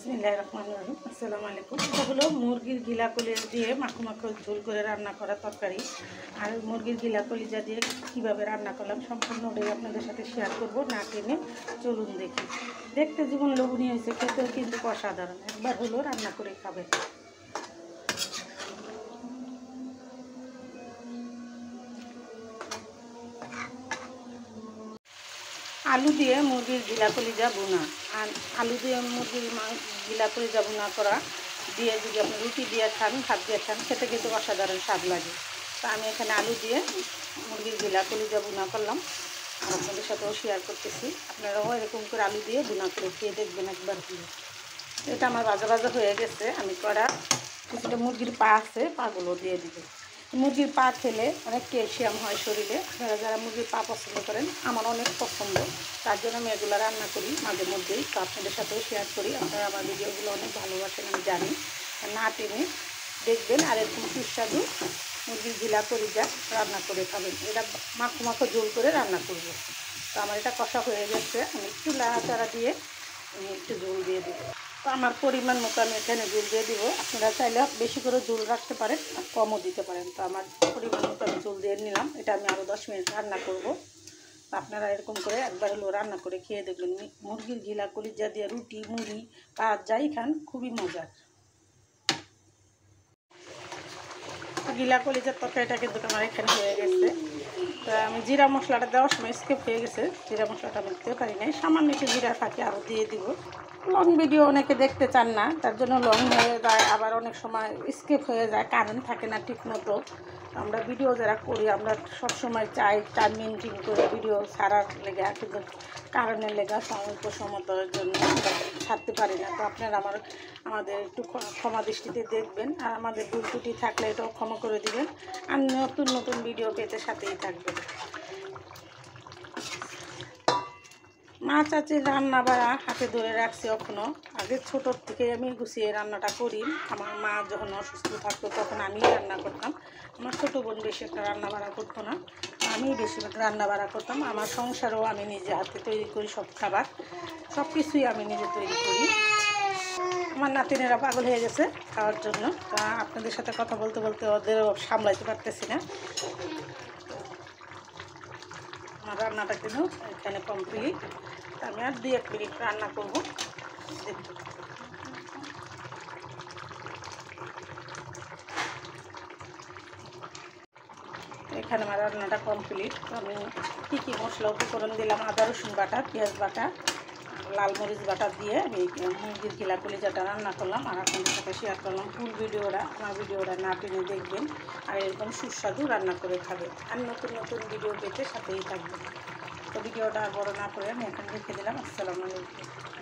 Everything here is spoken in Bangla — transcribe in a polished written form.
বিসমিল্লাহির রহমানির রহিম। আসসালামু আলাইকুম। এটা হলো মুরগির গিলা কলিজা দিয়ে মাখো মাখো ঝোল করে রান্না করা তরকারি। আর মুরগির গিলা কলিজা দিয়ে কীভাবে রান্না করলাম সম্পূর্ণটাই আপনাদের সাথে শেয়ার করব, না টেনে চলুন দেখি। দেখতে যেমন লোভনীয় হয়েছে, খেতেও কিন্তু অসাধারণ। একবার হলো রান্না করে খাবেন। আলু দিয়ে মুরগির গিলা কলিজা বোনা, আর আলু দিয়ে মুরগির গিলা কলিজা বোনা করা দিয়ে যদি আপনি রুটি দিয়ে খান, ভাত দিয়ে খান, খেতে কিন্তু অসাধারণ স্বাদ লাগে। তো আমি এখানে আলু দিয়ে মুরগির গিলা কলিজা বোনা করলাম, আর আপনাদের সাথেও শেয়ার করতেছি। আপনারাও এরকম করে আলু দিয়ে বোনা করে খেয়ে দেখবেন একবার দিয়ে। এটা আমার ভাজা ভাজা হয়ে গেছে। আমি করা কিছুটা মুরগির পা আছে, পাগুলো দিয়ে দিব। মুরগির পা খেলে অনেক ক্যালসিয়াম হয় শরীরে। আপনারা যারা মুরগির পা পছন্দ করেন, আমার অনেক পছন্দ, তার জন্য আমি এগুলো রান্না করি মাঝে মধ্যেই। তো আপনাদের সাথেও শেয়ার করি। আপনারা আমার ভিডিওগুলো অনেক ভালোবাসেন, আমি জানি। না টেনে দেখবেন, আর এরকম সুস্বাদু মুরগির গিলা কলিজা রান্না করে খাবেন। এটা মাখো মাখো ঝোল করে রান্না করব। তো আমার এটা কষা হয়ে গেছে। আমি একটু লাড়াচাড়া দিয়ে আমি একটু ঝোল দিয়ে দিব। তো আমার পরিমাণ মতো আমি এখানে ঝোল দিয়ে দিব। আপনারা চাইলে বেশি করে ঝোল রাখতে পারেন, আর কমও দিতে পারেন। তো আমার পরিমাণ মতো আমি ঝোল দিয়ে নিলাম। এটা আমি আরও 10 মিনিট রান্না করব। তো আপনারা এরকম করে একবার হলো রান্না করে খেয়ে দেখবেন। মুরগির গিলা কলিজা দিয়ে রুটি, মুড়ি, ভাত যাই খান, খুবই মজার। গিলা কলিজার তরকারিটা কিন্তু আমার এখানে হয়ে গেছে। তো আমি জিরা মশলাটা দেওয়ার সময় স্কিপ হয়ে গেছে, জিরা মশলাটা আমি দিতে পারি নাই। সামান্য একটু জিরা ফাঁকি আরও দিয়ে দিব। লং ভিডিও অনেকে দেখতে চান না, তার জন্য লং হয়ে যায়, আবার অনেক সময় স্কিপ হয়ে যায়, কারেন্ট থাকে না ঠিক মতো। আমরা ভিডিও যারা করি, আমরা সবসময় চাই টাইম মেনটেন করে ভিডিও ছাড়ার লেগে, কিন্তু কারণের লেগে অল্প সময়ের জন্য আমরা ছাড়তে পারি না। তো আপনারা আমাদের একটু ক্ষমা দৃষ্টিতে দেখবেন, আর আমাদের ভুল ত্রুটি থাকলে এটাও ক্ষমা করে দিবেন। আর নতুন নতুন ভিডিও পেতে সাথেই থাকবেন। মা চাচির রান্না বাড়া হাতে ধরে রাখছি এখনও। আগে ছোটোর থেকে আমি গুছিয়ে রান্নাটা করি। আমার মা যখন অসুস্থ থাকতো তখন আমিই রান্না করতাম। আমার ছোটো বোন বেশি একটা রান্না বাড়া করতো না, আমি বেশিরভাগ রান্না বাড়া করতাম। আমার সংসারও আমি নিজে হাতে তৈরি করি, সব খাবার সব কিছুই আমি নিজে তৈরি করি। আমার নাতিনেরা পাগল হয়ে গেছে খাওয়ার জন্য। তা আপনাদের সাথে কথা বলতে বলতে ওদেরও সামলাইতে পারতেছি না। আমার রান্নাটা কিন্তু এখানে কমপ্লিট। আমি আর 2-1 মিনিট রান্না করবো। এখানে আমার রান্নাটা কমপ্লিট। আমি কী কী মশলা উপকরণ দিলাম, আদা রসুন বাটা, পেঁয়াজ বাটা, লাল মরিচ বাটা দিয়ে আমি মুরগির গিলা কলিজাটা রান্না করলাম, আর আপনাদের সাথে শেয়ার করলাম। ফুল ভিডিওটা, আমার ভিডিওটা না টেনে দেখবেন, আর এরকম সুস্বাদু রান্না করে খাবেন। আর নতুন নতুন ভিডিও পেতে সাথেই থাকবেন। তো ভিডিওটা আর বড় না করে আমি এখানে রেখে দিলাম। আসসালামু আলাইকুম।